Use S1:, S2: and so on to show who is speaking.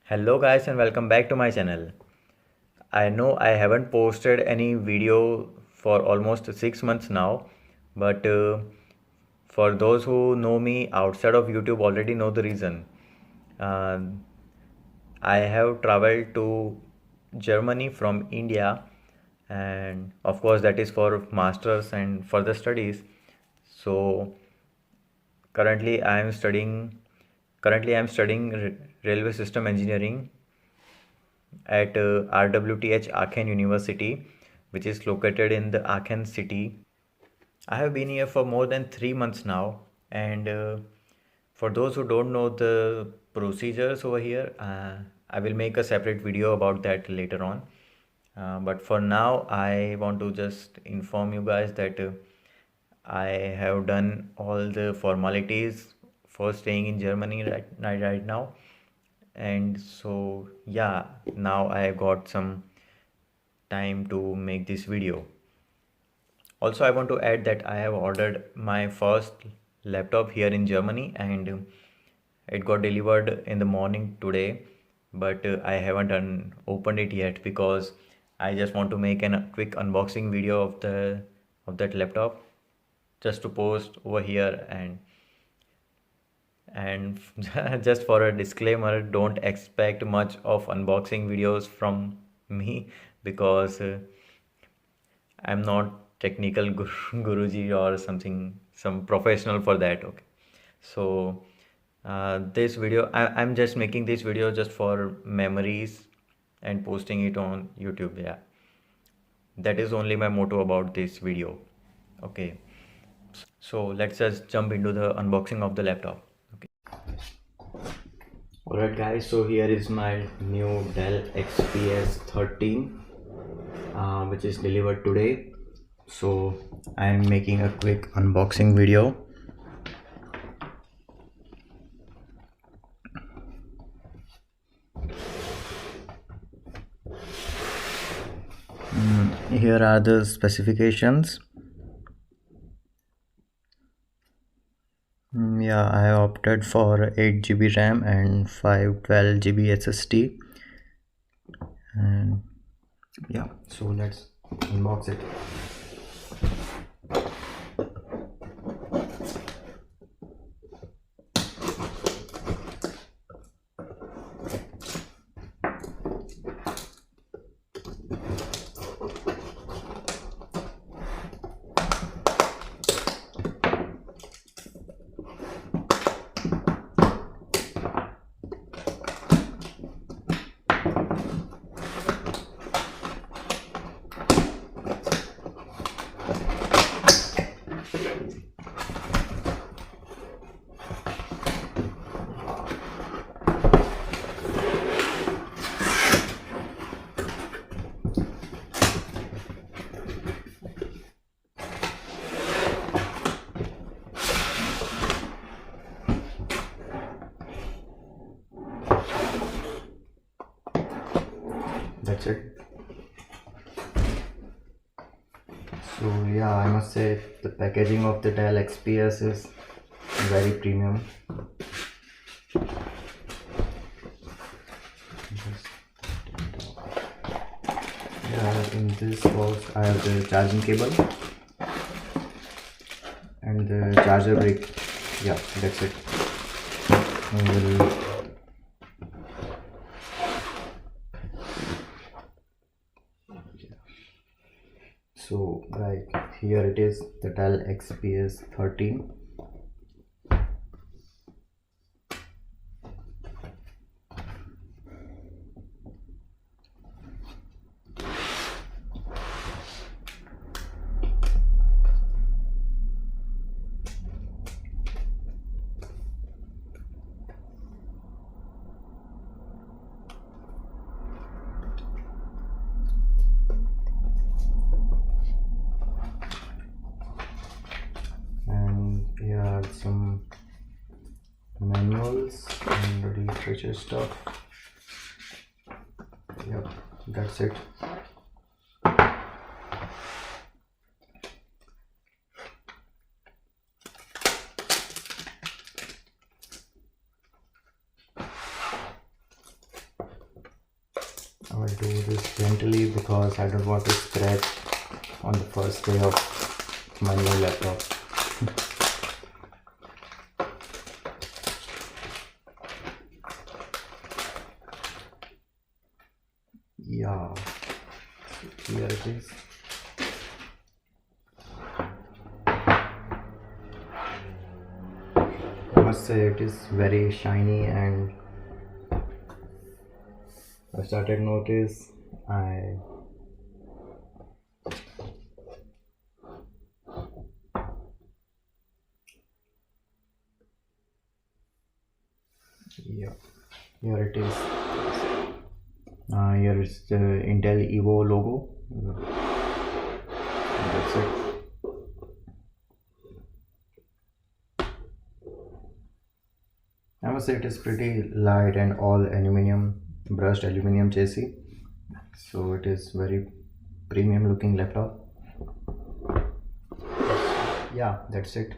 S1: Hello guys and welcome back to my channel. I know I haven't posted any video for almost 6 months now, but for those who know me outside of YouTube already know the reason. Uh, I have traveled to Germany from India, and of course that is for masters and further studies. So currently I am studying railway system engineering at RWTH Aachen University, which is located in the Aachen city. I have been here for more than 3 months now, and for those who don't know the procedures over here, I will make a separate video about that later on. But for now, I want to just inform you guys that I have done all the formalities for staying in Germany right now, and so yeah, now I got some time to make this video. Also, I want to add that I have ordered my first laptop here in Germany, and it got delivered in the morning today, but I haven't opened it yet because I just want to make a quick unboxing video of that laptop just to post over here. And just for a disclaimer, don't expect much of unboxing videos from me because I'm not technical guruji or something, some professional for that. Okay, so this video, I'm just making this video just for memories and posting it on YouTube. Yeah, that is only my motto about this video. Okay, so let's just jump into the unboxing of the laptop. Okay. Alright guys, so here is my new Dell XPS 13 which is delivered today. So I am making a quick unboxing video. Here are the specifications. Yeah, I opted for 8 GB RAM and 512 GB SSD. And yeah, so let's unbox it. That's it. So yeah, I must say the packaging of the Dell XPS is very premium. Yeah, in this box I have the charging cable and the charger brick. Yeah, that's it. So like here it is, the Dell XPS 13. And here are some manuals and literature stuff. Yep, that's it. I'll do this gently because I don't want to scratch on the first day of my new laptop. Yeah, here it is. I must say it is very shiny, and I started notice yeah, here it is. Here is the Intel Evo logo. That's it. I must say it is pretty light and all aluminum, brushed aluminum chassis. So it is very premium looking laptop. Yeah, that's it.